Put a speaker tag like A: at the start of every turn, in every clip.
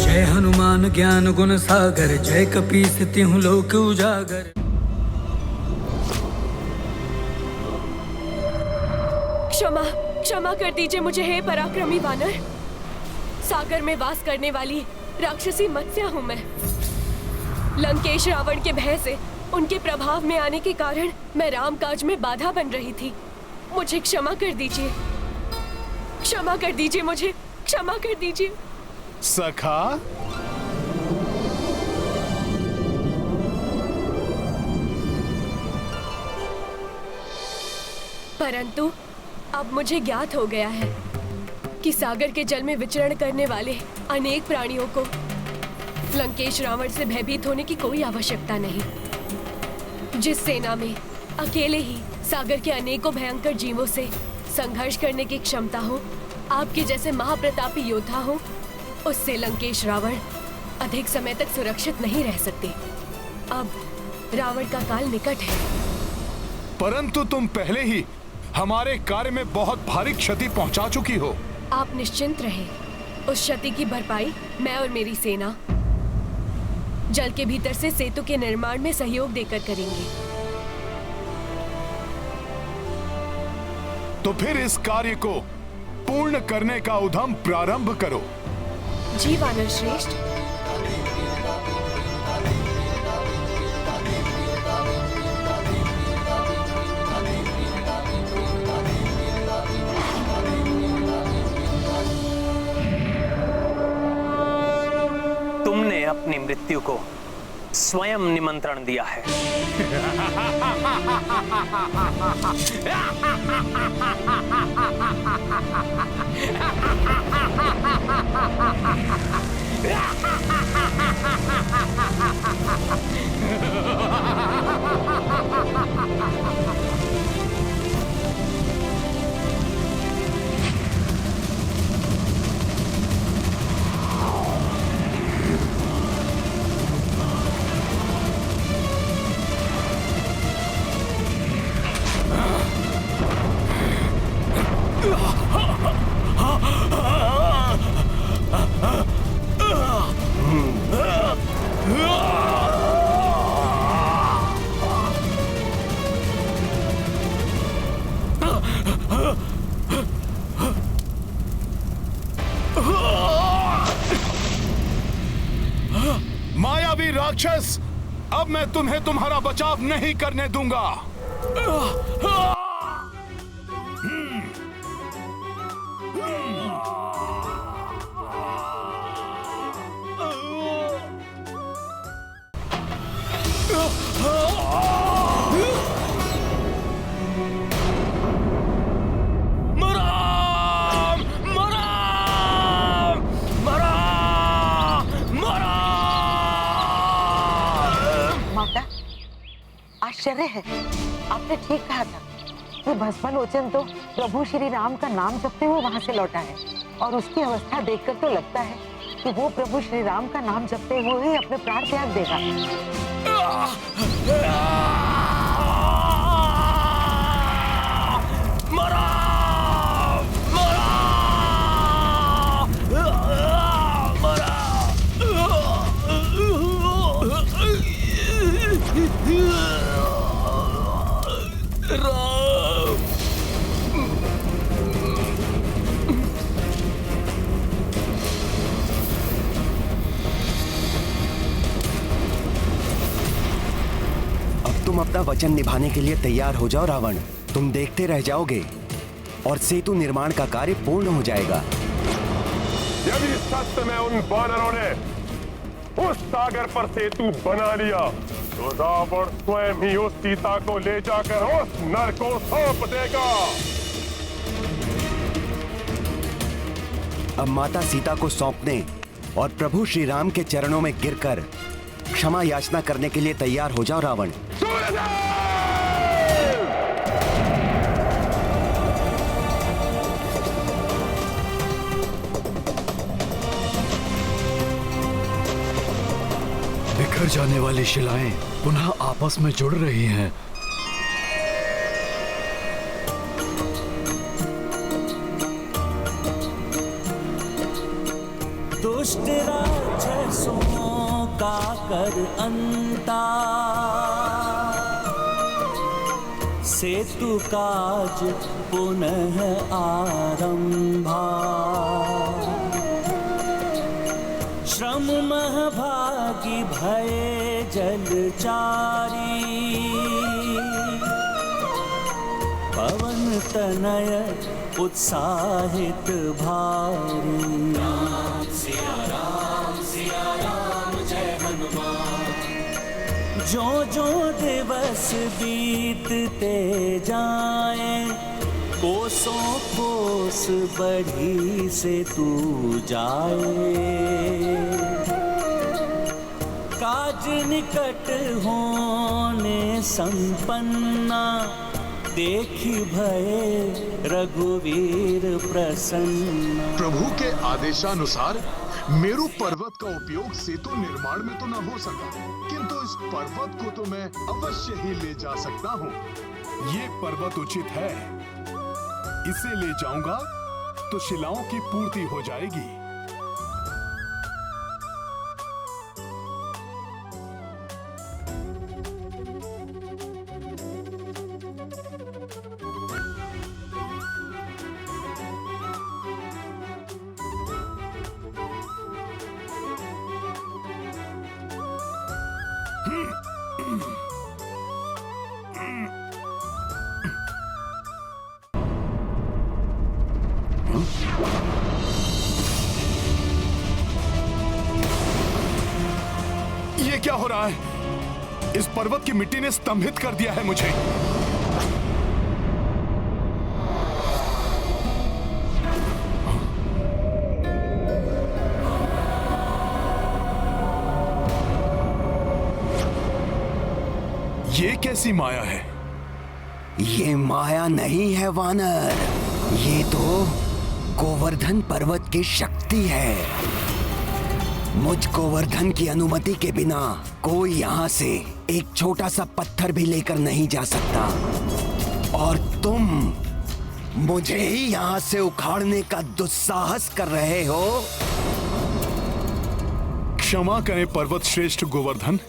A: जय हनुमान ज्ञान गुण सागर, जय कपीस तिहुँ लोक उजागर।
B: क्षमा क्षमा कर दीजिए मुझे, हे पराक्रमी वानर। सागर में वास करने वाली राक्षसी मत्स्य हूँ मैं। लंकेश रावण के भय से, उनके प्रभाव में आने के कारण मैं रामकाज में बाधा बन रही थी। मुझे क्षमा कर दीजिए, क्षमा कर दीजिए, मुझे क्षमा कर दीजिए।
C: सखा,
B: परंतु अब मुझे ज्ञात हो गया है कि सागर के जल में विचरण करने वाले अनेक प्राणियों को लंकेश रावण से भयभीत होने की कोई आवश्यकता नहीं। जिस सेना में अकेले ही सागर के अनेकों भयंकर जीवों से संघर्ष करने की क्षमता हो, आपके जैसे महाप्रतापी योद्धा हो, उससे लंकेश रावण अधिक समय तक सुरक्षित नहीं रह सकते। अब रावण का काल निकट है।
C: परंतु तुम पहले ही हमारे कार्य में बहुत भारी क्षति पहुंचा चुकी हो।
B: आप निश्चिंत रहें, उस क्षति की भरपाई मैं और मेरी सेना जल के भीतर से सेतु के निर्माण में सहयोग देकर करेंगे।
C: तो फिर इस कार्य को पूर्ण करने का उद्यम प्रारंभ करो।
B: जी वानर श्रेष्ठ।
D: तुमने अपनी मृत्यु को स्वयं निमंत्रण दिया है।
C: मायावी राक्षस, अब मैं तुम्हें तुम्हारा बचाव नहीं करने दूंगा।
E: आश्चर्य है, आपने ठीक कहा था कि भस्मालोचन तो प्रभु श्री राम का नाम जपते हुए वहां से लौटा है, और उसकी अवस्था देखकर तो लगता है कि वो प्रभु श्री राम का नाम जपते हुए ही अपने प्राण त्याग देगा।
F: तुम अपना वचन निभाने के लिए तैयार हो जाओ रावण। तुम देखते रह जाओगे और सेतु निर्माण का कार्य पूर्ण हो जाएगा।
G: यदि सत्य में उन वानरों ने उस सागर पर सेतु बना लिया तो रावण स्वयं ही उस सीता को ले जाकर उस नर को सौंप देगा।
F: अब माता सीता को सौंपने और प्रभु श्री राम के चरणों में गिरकर क्षमा याचना करने के लिए तैयार हो जाओ रावण।
A: बिखर जाने वाली शिलाएं पुनः आपस में जुड़ रही हैं।
H: दुष्ट राक्षसों का कर अंता, सेतु काज पुनः आरंभा। श्रम महभागी भये जलचारी, पवन तनय उत्साहित भारी। सिया राम जय हनुमान। जो दिवस बीतते जाएं, कोसों कोस बढ़ी से तू जाए। काज निकट होने संपन्ना, देखी भये रघुवीर प्रसन्न।
C: प्रभु के आदेशानुसार मेरु पर्वत का उपयोग सेतु निर्माण में तो न हो सका, किंतु इस पर्वत को तो मैं अवश्य ही ले जा सकता हूँ। ये पर्वत उचित है, इसे ले जाऊंगा तो शिलाओं की पूर्ति हो जाएगी। ये क्या हो रहा है? इस पर्वत की मिट्टी ने स्तंभित कर दिया है मुझे। ये कैसी माया है?
F: ये माया नहीं है वानर, ये तो गोवर्धन पर्वत की शक्ति है। मुझ गोवर्धन की अनुमति के बिना कोई यहाँ से एक छोटा सा पत्थर भी लेकर नहीं जा सकता, और तुम मुझे ही यहाँ से उखाड़ने का दुस्साहस कर रहे हो।
C: क्षमा करें पर्वत श्रेष्ठ गोवर्धन,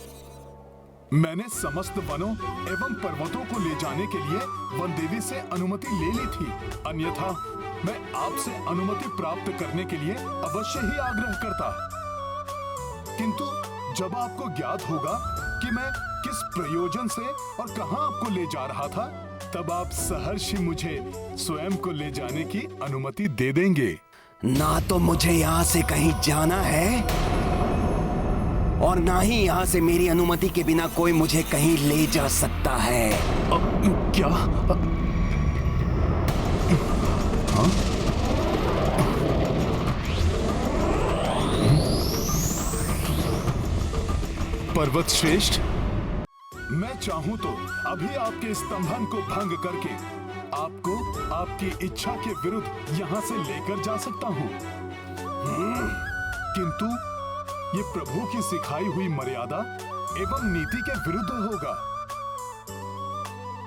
C: मैंने समस्त वनों एवं पर्वतों को ले जाने के लिए वन देवी से अनुमति ले ली थी, अन्यथा मैं आपसे अनुमति प्राप्त करने के लिए अवश्य ही आग्रह करता। किंतु जब आपको ज्ञात होगा कि मैं किस प्रयोजन से और कहां आपको ले जा रहा था, तब आप सहर्ष मुझे स्वयं को ले जाने की अनुमति दे देंगे।
F: ना तो मुझे यहाँ से कहीं जाना है, और ना ही यहाँ से मेरी अनुमति के बिना कोई मुझे कहीं ले जा सकता है।
C: क्या? हाँ? पर्वत श्रेष्ठ, मैं चाहूं तो अभी आपके स्तंभन को भंग करके आपको आपकी इच्छा के विरुद्ध यहाँ से लेकर जा सकता हूँ, किंतु ये प्रभु की सिखाई हुई मर्यादा एवं नीति के विरुद्ध होगा।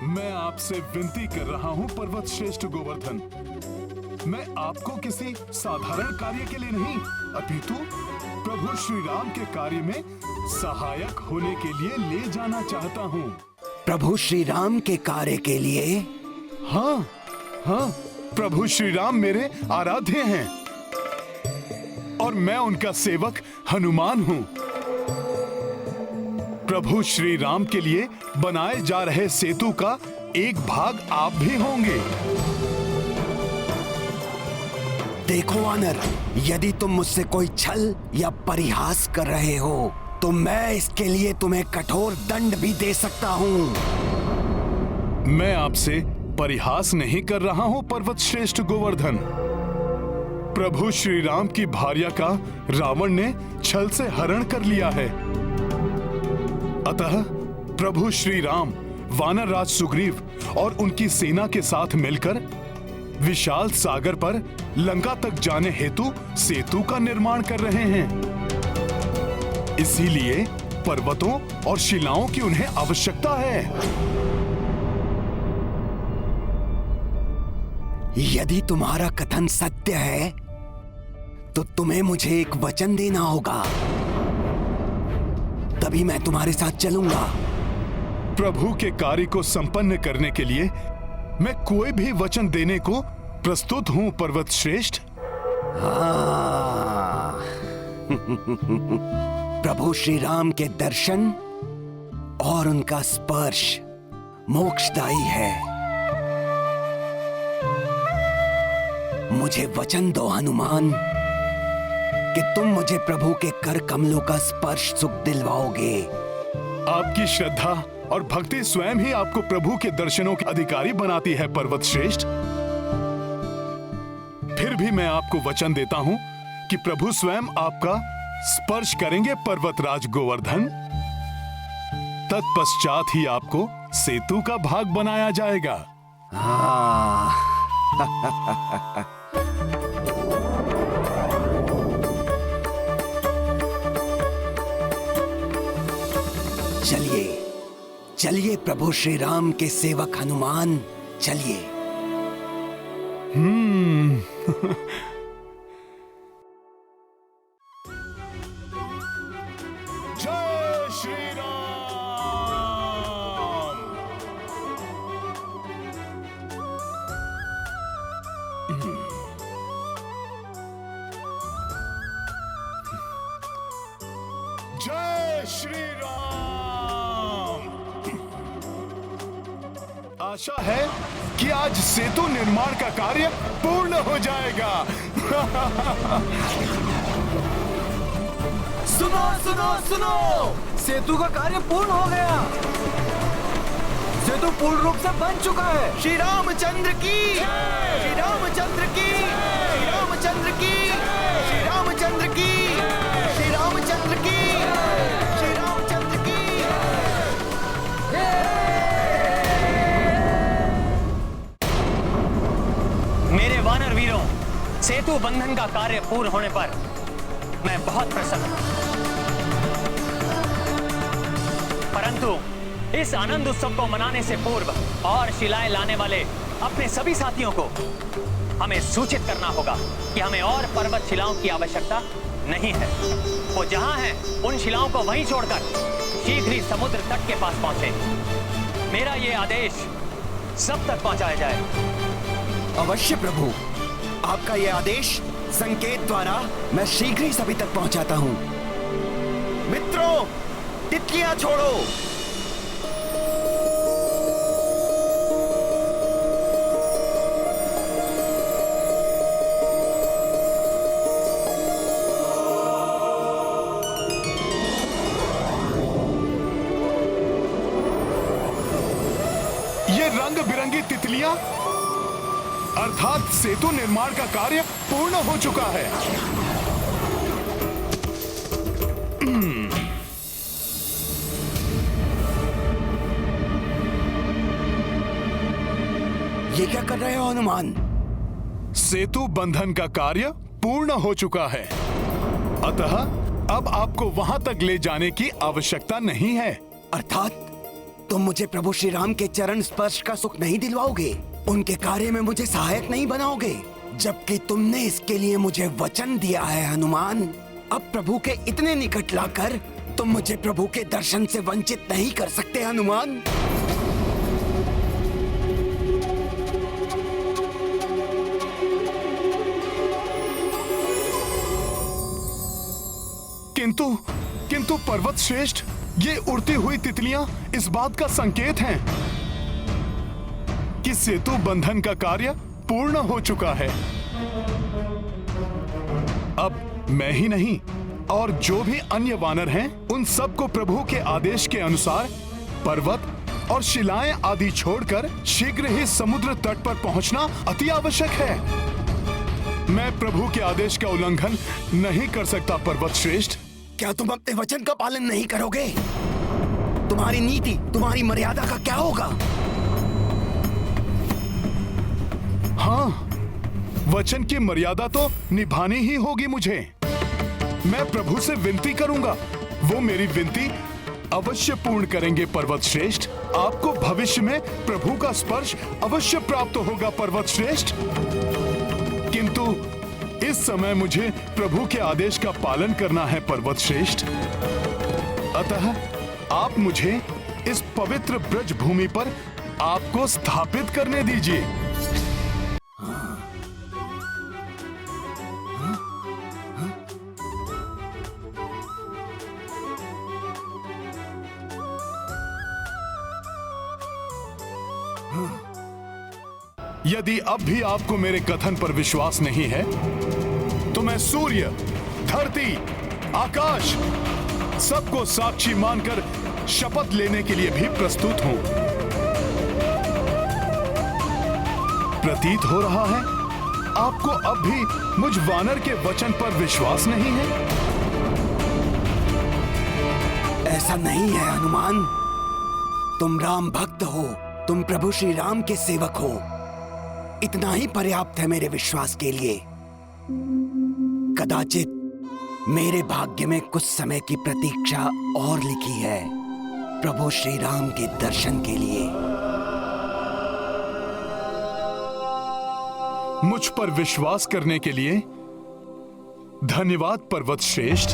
C: मैं आपसे विनती कर रहा हूँ पर्वत श्रेष्ठ गोवर्धन, मैं आपको किसी साधारण कार्य के लिए नहीं, अपितु प्रभु श्री राम के कार्य में सहायक होने के लिए ले जाना चाहता हूँ।
F: प्रभु श्री राम के कार्य के लिए?
C: हाँ हाँ, प्रभु श्री राम मेरे आराध्य हैं और मैं उनका सेवक हनुमान हूँ। प्रभु श्री राम के लिए बनाए जा रहे सेतु का एक भाग आप भी होंगे।
F: देखो वानर, यदि तुम मुझसे कोई छल या परिहास कर रहे हो तो मैं इसके लिए तुम्हें कठोर दंड भी दे सकता हूँ।
C: मैं आपसे परिहास नहीं कर रहा हूँ पर्वत श्रेष्ठ गोवर्धन। प्रभु श्री राम की भार्या का रावण ने छल से हरण कर लिया है, अतः प्रभु श्री राम वानर राज सुग्रीव और उनकी सेना के साथ मिलकर विशाल सागर पर लंका तक जाने हेतु सेतु का निर्माण कर रहे हैं। इसीलिए पर्वतों और शिलाओं की उन्हें आवश्यकता है।
F: यदि तुम्हारा कथन सत्य है तो तुम्हें मुझे एक वचन देना होगा, तभी मैं तुम्हारे साथ चलूंगा।
C: प्रभु के कार्य को संपन्न करने के लिए मैं कोई भी वचन देने को प्रस्तुत हूं पर्वत श्रेष्ठ।
F: हाँ। प्रभु श्री राम के दर्शन और उनका स्पर्श मोक्षदायी है। मुझे वचन दो हनुमान कि तुम मुझे प्रभु के कर कमलों का स्पर्श सुख दिलवाओगे।
C: आपकी श्रद्धा और भक्ति स्वयं ही आपको प्रभु के दर्शनों के अधिकारी बनाती है पर्वत श्रेष्ठ। फिर भी मैं आपको वचन देता हूं कि प्रभु स्वयं आपका स्पर्श करेंगे पर्वतराज गोवर्धन। तत्पश्चात ही आपको सेतु का भाग बनाया जाएगा।
F: चलिए चलिए प्रभु श्री राम के सेवक हनुमान, चलिए।
C: जय श्री राम। जय श्री राम। आशा है कि आज सेतु निर्माण का कार्य पूर्ण हो जाएगा।
A: सुनो सुनो सुनो, सेतु का कार्य पूर्ण हो गया। सेतु पूर्ण रूप से बन चुका है।
F: श्री रामचंद्र की, श्री रामचंद्र की, श्री रामचंद्र की, श्री रामचंद्र की, श्री रामचंद्र की, श्री रामचंद्र की।
D: मेरे वानर वीरों, सेतु बंधन का कार्य पूर्ण होने पर मैं बहुत प्रसन्न हूं। परंतु इस आनंद उत्सव को मनाने से पूर्व और शिलाएं लाने वाले अपने सभी साथियों को हमें सूचित करना होगा कि हमें और पर्वत शिलाओं की आवश्यकता नहीं है। वो जहां हैं, उन शिलाओं को वहीं छोड़कर शीघ्र ही समुद्र तट के पास पहुंचे। मेरा ये आदेश सब तक पहुंचाया जाए।
F: अवश्य प्रभु, आपका यह आदेश संकेत द्वारा मैं शीघ्र ही सभी तक पहुंचाता हूं। मित्रों, तितलियां छोड़ो।
C: ये रंग बिरंगी तितलियां अर्थात सेतु निर्माण का कार्य पूर्ण हो चुका है।
F: ये क्या कर रहे हो हनुमान?
C: सेतु बंधन का कार्य पूर्ण हो चुका है, अतः अब आपको वहां तक ले जाने की आवश्यकता नहीं है।
F: अर्थात तुम मुझे प्रभु श्री राम के चरण स्पर्श का सुख नहीं दिलवाओगे, उनके कार्य में मुझे सहायक नहीं बनाओगे, जबकि तुमने इसके लिए मुझे वचन दिया है हनुमान। अब प्रभु के इतने निकट लाकर तुम मुझे प्रभु के दर्शन से वंचित नहीं कर सकते हनुमान।
C: किंतु पर्वत श्रेष्ठ, ये उड़ती हुई तितलियां इस बात का संकेत हैं कि सेतु बंधन का कार्य पूर्ण हो चुका है। अब मैं ही नहीं और जो भी अन्य वानर हैं, उन सबको प्रभु के आदेश के अनुसार पर्वत और शिलाएं आदि छोड़कर शीघ्र ही समुद्र तट पर पहुंचना अति आवश्यक है। मैं प्रभु के आदेश का उल्लंघन नहीं कर सकता पर्वत श्रेष्ठ।
F: क्या तुम अपने वचन का पालन नहीं करोगे? तुम्हारी नीति, तुम्हारी मर्यादा का क्या होगा?
C: हाँ, वचन की मर्यादा तो निभानी ही होगी मुझे। मैं प्रभु से विनती करूंगा, वो मेरी विनती अवश्य पूर्ण करेंगे पर्वत श्रेष्ठ। आपको भविष्य में प्रभु का स्पर्श अवश्य प्राप्त होगा पर्वत श्रेष्ठ। किंतु इस समय मुझे प्रभु के आदेश का पालन करना है पर्वत श्रेष्ठ। अतः आप मुझे इस पवित्र ब्रज भूमि पर आपको स्थापित करने दीजिए। यदि अब भी आपको मेरे कथन पर विश्वास नहीं है तो मैं सूर्य, धरती, आकाश सबको साक्षी मानकर शपथ लेने के लिए भी प्रस्तुत हूं। प्रतीत हो रहा है आपको अब भी मुझ वानर के वचन पर विश्वास नहीं है।
F: ऐसा नहीं है हनुमान। तुम राम भक्त हो, तुम प्रभु श्री राम के सेवक हो। इतना ही पर्याप्त है मेरे विश्वास के लिए। कदाचित मेरे भाग्य में कुछ समय की प्रतीक्षा और लिखी है प्रभु श्री राम के दर्शन के लिए।
C: मुझ पर विश्वास करने के लिए धन्यवाद पर्वत श्रेष्ठ।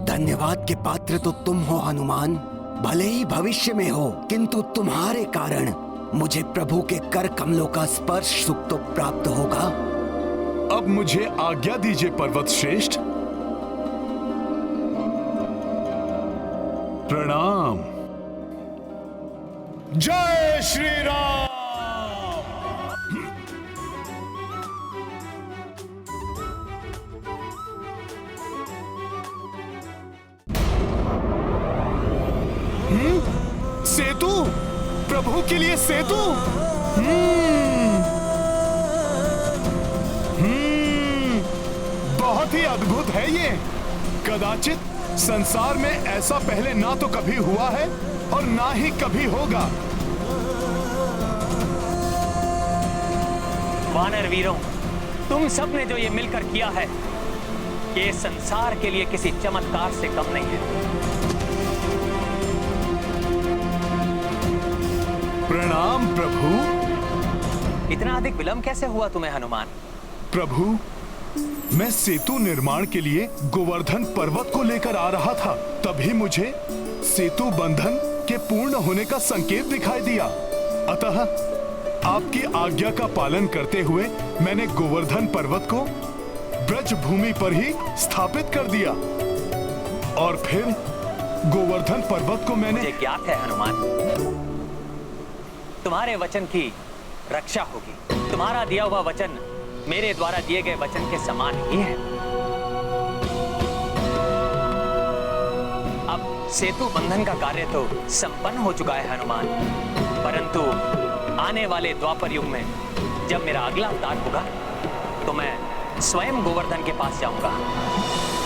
F: धन्यवाद के पात्र तो तुम हो हनुमान, भले ही भविष्य में हो, किंतु तुम्हारे कारण मुझे प्रभु के कर कमलों का स्पर्श सुख तो प्राप्त होगा।
C: अब मुझे आज्ञा दीजिए पर्वत श्रेष्ठ। प्रणाम। जय श्री राम। सेतु, प्रभु के लिए सेतु। बहुत ही अद्भुत है ये। कदाचित संसार में ऐसा पहले ना तो कभी हुआ है और ना ही कभी होगा।
D: वानर वीरों, तुम सब ने जो ये मिलकर किया है, ये संसार के लिए किसी चमत्कार से कम नहीं है।
C: प्रणाम प्रभु।
D: इतना अधिक विलंब कैसे हुआ तुम्हें हनुमान?
C: प्रभु, मैं सेतु निर्माण के लिए गोवर्धन पर्वत को लेकर आ रहा था, तभी मुझे सेतु बंधन के पूर्ण होने का संकेत दिखाई दिया। अतः आपकी आज्ञा का पालन करते हुए मैंने गोवर्धन पर्वत को ब्रज भूमि पर ही स्थापित कर दिया और फिर गोवर्धन पर्वत को मैंने।
D: मुझे ज्ञात है हनुमान, तुम्हारे वचन की रक्षा होगी। तुम्हारा दिया हुआ वचन मेरे द्वारा दिए गए वचन के समान ही है। अब सेतु बंधन का कार्य तो संपन्न हो चुका है हनुमान, परंतु आने वाले द्वापर युग में जब मेरा अगला अवतार होगा तो मैं स्वयं गोवर्धन के पास जाऊंगा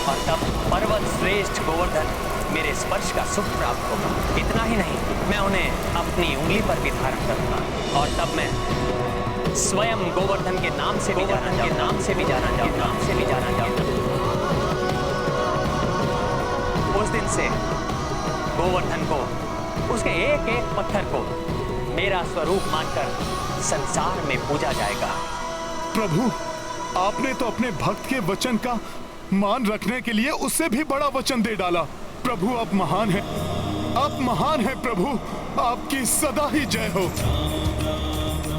D: और तब पर्वत श्रेष्ठ गोवर्धन मेरे स्पर्श का सुख प्राप्त होगा। इतना ही नहीं, मैं उन्हें अपनी उंगली पर भी धारण करूंगा और तब मैं स्वयं गोवर्धन के नाम से भी जाना जाऊंगा। उस दिन से गोवर्धन को, उसके एक एक पत्थर को मेरा स्वरूप मानकर संसार में पूजा जाएगा।
C: प्रभु, आपने तो अपने भक्त के वचन का मान रखने के लिए उससे भी बड़ा वचन दे डाला। प्रभु, आप महान हैं, आप महान हैं प्रभु। आपकी सदा ही जय हो।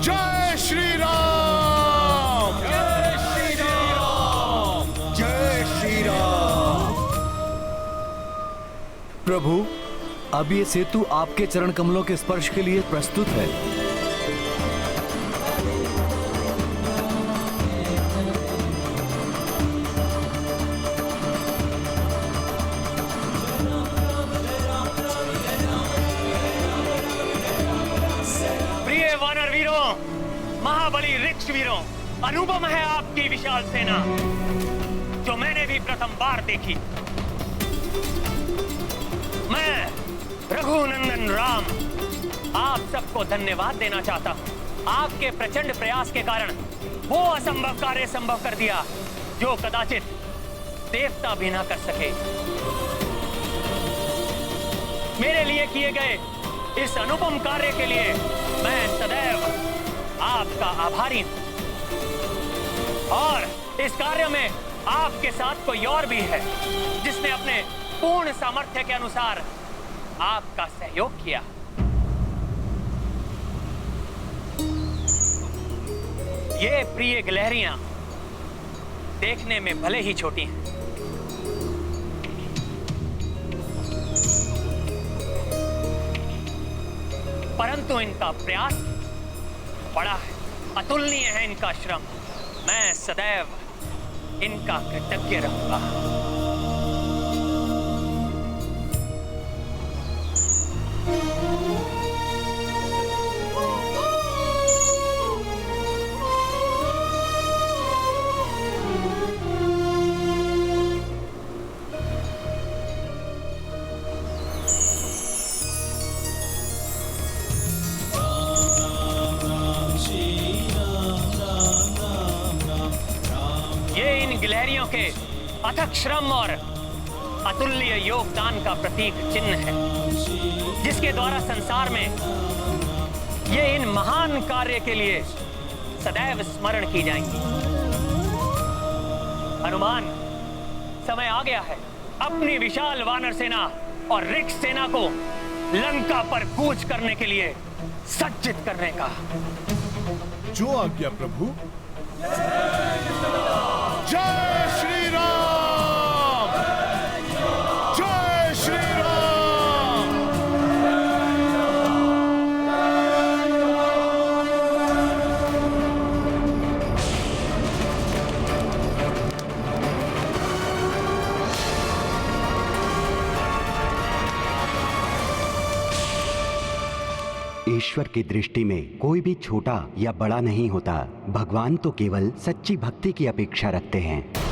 C: जय श्री राम।
F: जय श्री राम। जय श्री राम।
I: प्रभु, अब ये सेतु आपके चरण कमलों के स्पर्श के लिए प्रस्तुत है।
D: महाबली ऋक्ष वीरों, अनुपम है आपकी विशाल सेना जो मैंने भी प्रथम बार देखी। मैं रघुनंदन राम आप सबको धन्यवाद देना चाहता हूं। आपके प्रचंड प्रयास के कारण वो असंभव कार्य संभव कर दिया जो कदाचित देवता भी ना कर सके। मेरे लिए किए गए इस अनुपम कार्य के लिए मैं सदैव आपका आभारी हूं। और इस कार्य में आपके साथ कोई और भी है जिसने अपने पूर्ण सामर्थ्य के अनुसार आपका सहयोग किया। ये प्रिय गिलहरियां देखने में भले ही छोटी हैं, परंतु इनका प्रयास बड़ा है, अतुलनीय है इनका श्रम। मैं सदैव इनका कृतज्ञ रहूंगा। गिलहरियों के अथक श्रम और अतुल्य योगदान का प्रतीक चिन्ह है, जिसके द्वारा संसार में ये इन महान कार्य के लिए सदैव स्मरण की जाएंगी। हनुमान, समय आ गया है अपनी विशाल वानर सेना और रिक्ष सेना को लंका पर कूच करने के लिए सज्जित करने का।
C: जो आज्ञा प्रभु। जय श्री राम, जय श्री राम।
F: ईश्वर की दृष्टि में कोई भी छोटा या बड़ा नहीं होता। भगवान तो केवल सच्ची भक्ति की अपेक्षा रखते हैं।